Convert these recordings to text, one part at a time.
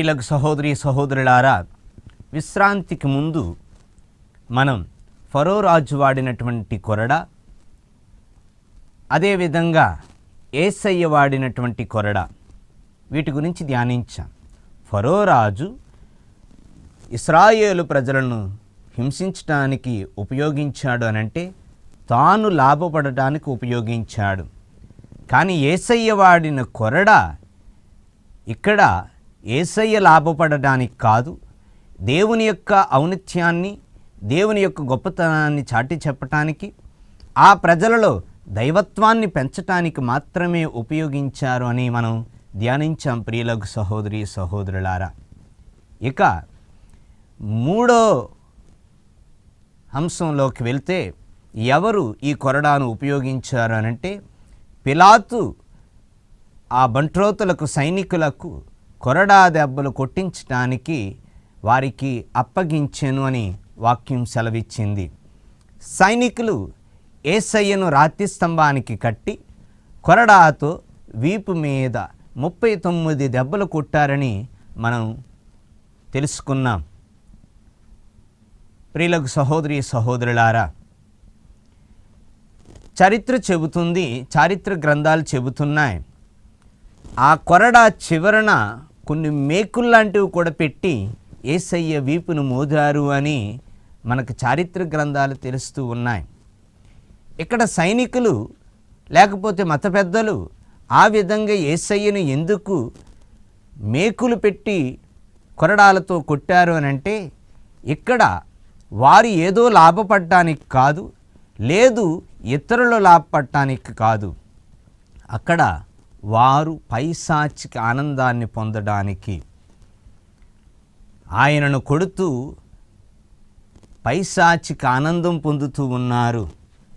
ప్రియులకు సహోదరి సహోదరులారా, విశ్రాంతికి ముందు మనం ఫరో రాజు వాడినటువంటి కొరడ, అదేవిధంగా యేసయ్య వాడినటువంటి కొరడ, వీటి గురించి ధ్యానించాం. ఫరో రాజు ఇశ్రాయేలు ప్రజలను హింసించడానికి ఉపయోగించాడు అనంటే తాను లాభపడటానికి ఉపయోగించాడు. కానీ యేసయ్య వాడిన కొరడ ఇక్కడ యేసయ్య లాభపడడానికి కాదు, దేవుని యొక్క ఔన్నత్యాన్ని, దేవుని యొక్క గొప్పతనాన్ని చాటి చెప్పటానికి, ఆ ప్రజలలో దైవత్వాన్ని పెంచటానికి మాత్రమే ఉపయోగించారు అని మనం ధ్యానించాం. ప్రియులకు సహోదరి సహోదరులారా, ఇక మూడో అంశంలోకి వెళ్తే ఎవరు ఈ కొరడాను ఉపయోగించారు అనంటే పిలాతు ఆ బంట్రోతులకు, సైనికులకు కొరడా దెబ్బలు కొట్టించడానికి వారికి అప్పగించెను అని వాక్యం సెలవిచ్చింది. సైనికులు యేసయ్యను రాతి స్తంభానికి కట్టి కొరడాతో వీపు మీద 39 దెబ్బలు కొట్టారని మనం తెలుసుకున్నాం. ప్రియులకు సహోదరి సహోదరులారా, చరిత్ర చెబుతుంది, చారిత్ర గ్రంథాలు చెబుతున్నాయి, ఆ కొరడా చివరన కొన్ని మేకుల్లాంటివి కూడా పెట్టి యేసయ్య వీపును మోదారు అని మనకు చారిత్ర గ్రంథాలు తెలుస్తూ ఉన్నాయి. ఇక్కడ సైనికులు లేకపోతే మత పెద్దలు ఆ విధంగా యేసయ్యను ఎందుకు మేకులు పెట్టి కొరడాలతో కొట్టారు అనంటే ఇక్కడ వారు ఏదో లాభపడటానికి కాదు, లేదు ఇతరులు లాభపడటానికి కాదు, అక్కడ వారు పైశాచిక ఆనందాన్ని పొందడానికి ఆయనను కొడుతూ పైశాచిక ఆనందం పొందుతూ ఉన్నారు.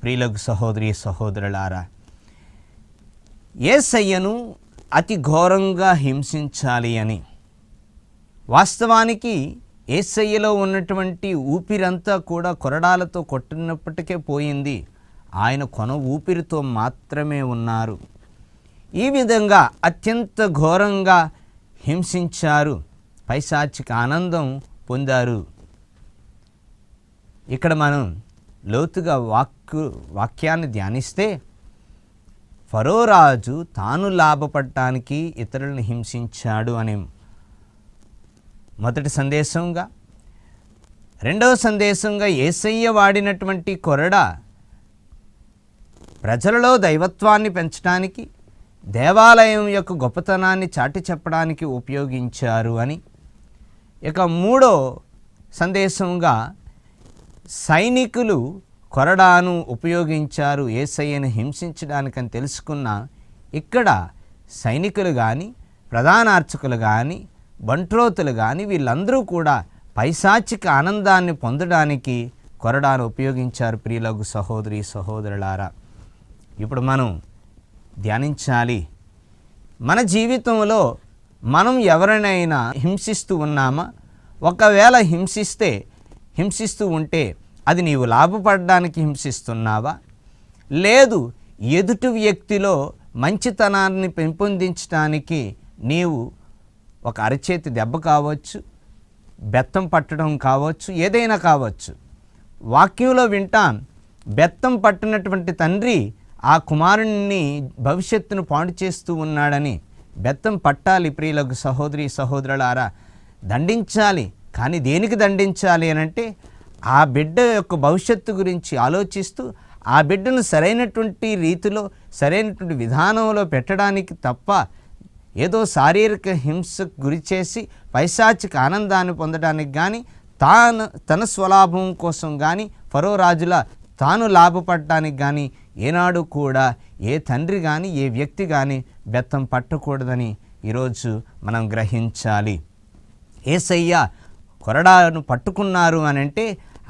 ప్రియులకు సహోదరి సహోదరులారా, యేసయ్యను అతి ఘోరంగా హింసించాలి అని, వాస్తవానికి యేసయ్యలో ఉన్నటువంటి ఊపిరంతా కూడా కొరడాలతో కొట్టినప్పటికే పోయింది, ఆయన కొన ఊపిరితో మాత్రమే ఉన్నారు. ఈ విధంగా అత్యంత ఘోరంగా హింసించారు, పైశాచిక ఆనందం పొందారు. ఇక్కడ మనం లోతుగా వాక్యాన్ని ధ్యానిస్తే ఫరో రాజు తాను లాభపడటానికి ఇతరులను హింసించాడు అని మొదటి సందేశంగా, రెండవ సందేశంగా యేసయ్య వాడినటువంటి కొరడ ప్రజలలో దైవత్వాన్ని పెంచడానికి, దేవాలయం యొక్క గొప్పతనాన్ని చాటి చెప్పడానికి ఉపయోగించారు అని. ఇక మూడో సందేశంగా సైనికులు కొరడాను ఉపయోగించారు యేసయ్యను హింసించడానికని తెలుసుకున్న, ఇక్కడ సైనికులు కానీ, ప్రధాన అర్చకులు కానీ, బంట్రోతులు కానీ వీళ్ళందరూ కూడా పైశాచిక ఆనందాన్ని పొందడానికి కొరడాను ఉపయోగించారు. ప్రియులకు సహోదరి సహోదరులారా, ఇప్పుడు మనం ధ్యానించాలి, మన జీవితంలో మనం ఎవరినైనా హింసిస్తూ ఉన్నామా? ఒకవేళ హింసిస్తూ ఉంటే అది నీవు లాభపడడానికి హింసిస్తున్నావా? లేదు, ఎదుటి వ్యక్తిలో మంచితనాన్ని పెంపొందించడానికి నీవు ఒక అరచేతి దెబ్బ కావచ్చు, బెత్తం పట్టడం కావచ్చు, ఏదైనా కావచ్చు. వాక్యంలో వింటాం, బెత్తం పట్టినటువంటి తండ్రి ఆ కుమారుణ్ణి భవిష్యత్తును పాడు చేస్తూ ఉన్నాడని. బెత్తం పట్టాలి ప్రియులకు సహోదరి సహోదరులారా, దండించాలి. కానీ దేనికి దండించాలి అనంటే ఆ బిడ్డ యొక్క భవిష్యత్తు గురించి ఆలోచిస్తూ ఆ బిడ్డను సరైనటువంటి రీతిలో, సరైనటువంటి విధానంలో పెట్టడానికి తప్ప ఏదో శారీరక హింసకు గురి చేసి పైశాచిక ఆనందాన్ని పొందడానికి కానీ, తన స్వలాభం కోసం కానీ, ఫరో రాజుల తాను లాభపడటానికి కానీ ఏనాడు కూడా ఏ తండ్రి కానీ, ఏ వ్యక్తి కానీ బెత్తం పట్టకూడదని ఈరోజు మనం గ్రహించాలి. యేసయ్య కొరడాను పట్టుకున్నారు అని అంటే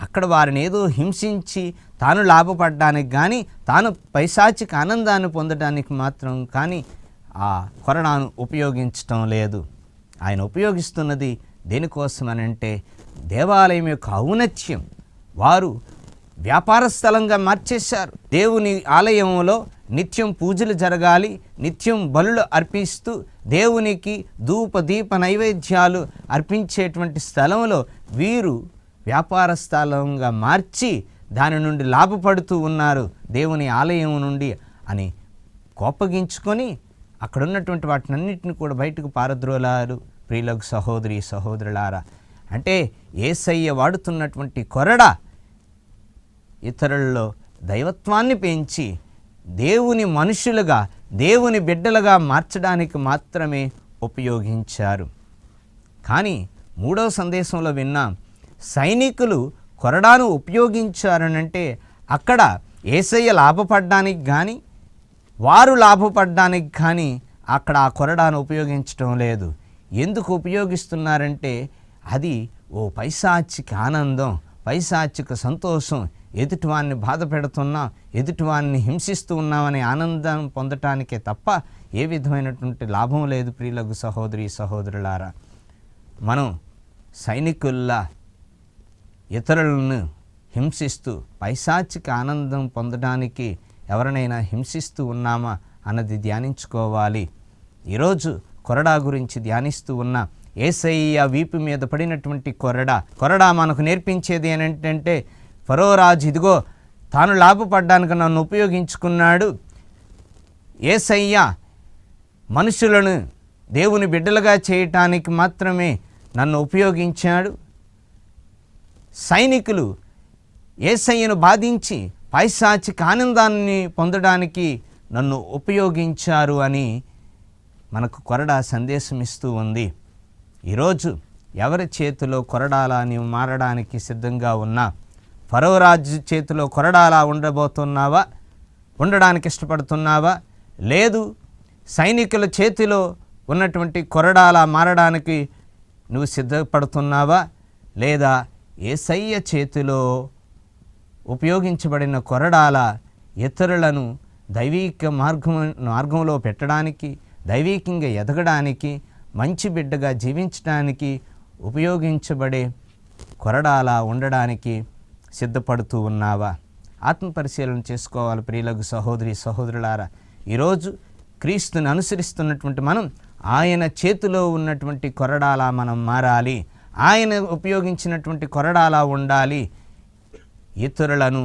అక్కడ వారిని ఏదో హింసించి తాను లాభపడడానికి కానీ, తాను పైశాచిక ఆనందాన్ని పొందడానికి మాత్రం కానీ ఆ కొరడాను ఉపయోగించటం లేదు. ఆయన ఉపయోగిస్తున్నది దేనికోసం అని అంటే దేవాలయం యొక్క ఔన్నత్యం వారు వ్యాపార స్థలంగా మార్చేశారు. దేవుని ఆలయంలో నిత్యం పూజలు జరగాలి, నిత్యం బలులు అర్పిస్తూ దేవునికి ధూప దీప నైవేద్యాలు అర్పించేటువంటి స్థలంలో వీరు వ్యాపార స్థలంగా మార్చి దాని నుండి లాభపడుతూ ఉన్నారు దేవుని ఆలయం నుండి అని కోపగించుకొని అక్కడ ఉన్నటువంటి వాటినన్నిటిని కూడా బయటకు పారద్రోలారు. ప్రియులకు సహోదరి సహోదరులారా, అంటే యేసయ్య వాడుతున్నటువంటి కొరడ ఇతరుల్లో దైవత్వాన్ని పెంచి దేవుని మనుషులుగా, దేవుని బిడ్డలుగా మార్చడానికి మాత్రమే ఉపయోగించారు. కానీ మూడవ సందేశంలో విన్నాం, సైనికులు కొరడాను ఉపయోగించారనంటే అక్కడ యేసయ్య లాభపడడానికి కానీ వారు లాభపడడానికి కానీ అక్కడ ఆ కొరడాను ఉపయోగించడం లేదు. ఎందుకు ఉపయోగిస్తున్నారంటే అది ఓ పైశాచిక ఆనందం, పైశాచిక సంతోషం, ఎదుటివాన్ని బాధ పెడుతున్నాం, ఎదుటివాన్ని హింసిస్తూ ఉన్నామనే ఆనందం పొందటానికే తప్ప ఏ విధమైనటువంటి లాభం లేదు. ప్రియులకు సహోదరి సహోదరులారా, మనం సైనికుల్లా ఇతరులను హింసిస్తూ పైశాచిక ఆనందం పొందడానికి ఎవరినైనా హింసిస్తూ ఉన్నామా అన్నది ధ్యానించుకోవాలి. ఈరోజు కొరడా గురించి ధ్యానిస్తూ ఉన్నా. యేసయ్య వీపు మీద పడినటువంటి కొరడా మనకు నేర్పించేది ఏంటంటే, ఫరో రాజు ఇదిగో తాను లాభపడ్డానికి నన్ను ఉపయోగించుకున్నాడు. యేసయ్య మనుషులను దేవుని బిడ్డలుగా చేయటానికి మాత్రమే నన్ను ఉపయోగించాడు. సైనికులు యేసయ్యను బాధించి పైశాచిక ఆనందాన్ని పొందడానికి నన్ను ఉపయోగించారు అని మనకు కొరడా సందేశం ఇస్తూ ఉంది. ఈరోజు ఎవరి చేతిలో కొరడాలా నీవు మారడానికి సిద్ధంగా ఉన్నా? ఫరో రాజు చేతిలో కొరడాలా ఉండబోతున్నావా? ఉండడానికి ఇష్టపడుతున్నావా? లేదు, సైనికుల చేతిలో ఉన్నటువంటి కొరడాలా మారడానికి నువ్వు సిద్ధపడుతున్నావా? లేదా యేసయ్య చేతిలో ఉపయోగించబడిన కొరడాల ఇతరులను దైవిక మార్గంలో పెట్టడానికి, దైవికంగా ఎదగడానికి, మంచి బిడ్డగా జీవించడానికి ఉపయోగించబడే కొరడాలా ఉండడానికి సిద్ధపడుతూ ఉన్నావా? ఆత్మపరిశీలన చేసుకోవాలి. ప్రియులకు సహోదరి సహోదరులారా, ఈరోజు క్రీస్తుని అనుసరిస్తున్నటువంటి మనం ఆయన చేతిలో ఉన్నటువంటి కొరడాలా మనం మారాలి. ఆయన ఉపయోగించినటువంటి కొరడాలా ఉండాలి. ఇతరులను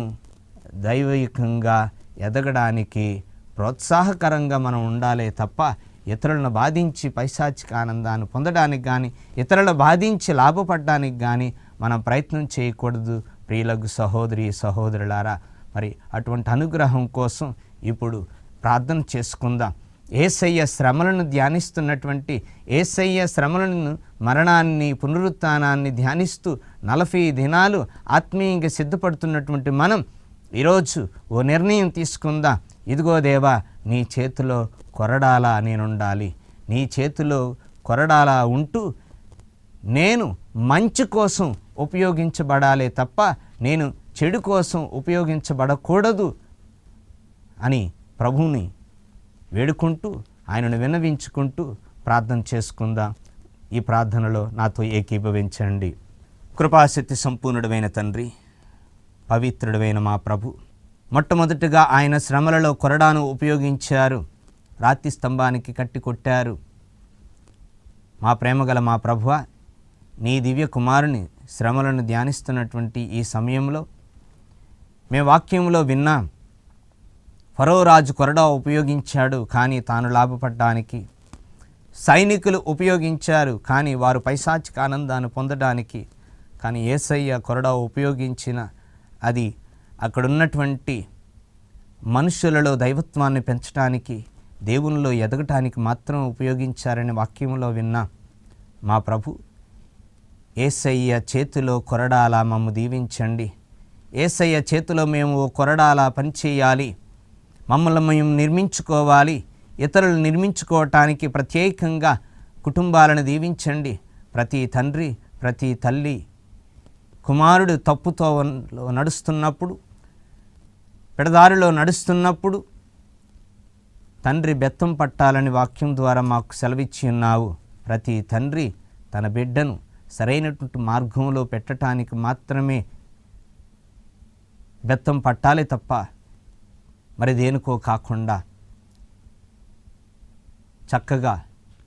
దైవికంగా ఎదగడానికి ప్రోత్సాహకరంగా మనం ఉండాలే తప్ప ఇతరులను బాధించి పైశాచిక ఆనందాన్ని పొందడానికి కానీ, ఇతరులను బాధించి లాభపడడానికి కానీ మనం ప్రయత్నం చేయకూడదు. ప్రియులకు సహోదరి సహోదరులారా, మరి అటువంటి అనుగ్రహం కోసం ఇప్పుడు ప్రార్థన చేసుకుందాం. యేసయ్య శ్రమలను ధ్యానిస్తున్నటువంటి, యేసయ్య శ్రమలను, మరణాన్ని, పునరుత్థానాన్ని ధ్యానిస్తూ 40 దినాలు ఆత్మీయంగా సిద్ధపడుతున్నటువంటి మనం ఈరోజు ఓ నిర్ణయం తీసుకుందాం. ఇదిగో దేవా, నీ చేతిలో కొరడాలా నేనుండాలి. నీ చేతిలో కొరడాలా ఉంటూ నేను మంచి కోసం ఉపయోగించబడాలే తప్ప నేను చెడు కోసం ఉపయోగించబడకూడదు అని ప్రభువుని వేడుకుంటూ, ఆయనను విన్నవించుకుంటూ ప్రార్థన చేసుకుందాం. ఈ ప్రార్థనలో నాతో ఏకీభవించండి. కృపాశక్తి సంపూర్ణుడైన తండ్రి, పవిత్రుడైన మా ప్రభు, మొట్టమొదటిగా ఆయన శ్రమలలో కొరడాను ఉపయోగించారు, రాతి స్తంభానికి కట్టి కొట్టారు. మా ప్రేమగల మా ప్రభువా, నీ దివ్య కుమారుని శ్రమలను ధ్యానిస్తున్నటువంటి ఈ సమయంలో మేము వాక్యంలో విన్నాం, ఫరో రాజు కొరడా ఉపయోగించాడు కానీ తాను లాభపడడానికి, సైనికులు ఉపయోగించారు కానీ వారు పైశాచిక ఆనందాన్ని పొందడానికి, కానీ యేసయ్య కొరడా ఉపయోగించిన అది అక్కడున్నటువంటి మనుషులలో దైవత్వాన్ని పెంచడానికి, దేవునిలో ఎదగటానికి మాత్రం ఉపయోగించారని వాక్యంలో విన్నా. మా ప్రభు, యేసయ్య చేతిలో కొరడాలా మమ్ము దీవించండి. యేసయ్య చేతిలో మేము కొరడాలా పనిచేయాలి. మమ్మల్ని మేము నిర్మించుకోవాలి. ఇతరులు నిర్మించుకోవటానికి ప్రత్యేకంగా కుటుంబాలను దీవించండి. ప్రతి తండ్రి, ప్రతి తల్లి కుమారుడు తప్పుతో నడుస్తున్నప్పుడు, పెడదారిలో నడుస్తున్నప్పుడు తండ్రి బెత్తం పట్టాలని వాక్యం ద్వారా మాకు సెలవిచ్చి ఉన్నావు. ప్రతి తండ్రి తన బిడ్డను సరైనటువంటి మార్గంలో పెట్టడానికి మాత్రమే బెత్తం పట్టాలి తప్ప మరి దేనికో కాకుండా చక్కగా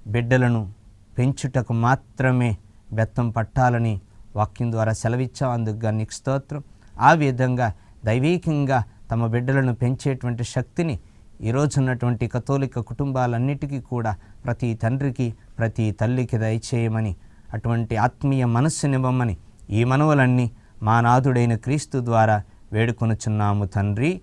బిడ్డలను పెంచుటకు మాత్రమే బెత్తం పట్టాలని వాక్యం ద్వారా సెలవిచ్చావు. అందుకు నీకు స్తోత్రం. ఆ విధంగా దైవీకంగా తమ బిడ్డలను పెంచేటువంటి శక్తిని ఈరోజు ఉన్నటువంటి కథోలిక కుటుంబాలన్నిటికీ కూడా ప్రతి తండ్రికి ప్రతి తల్లికి దయచేయమని, అటువంటి ఆత్మీయ మనస్సునివ్వమని ఈ మనవులన్నీ మా నాథుడైన క్రీస్తు ద్వారా వేడుకొనుచున్నాము తండ్రి.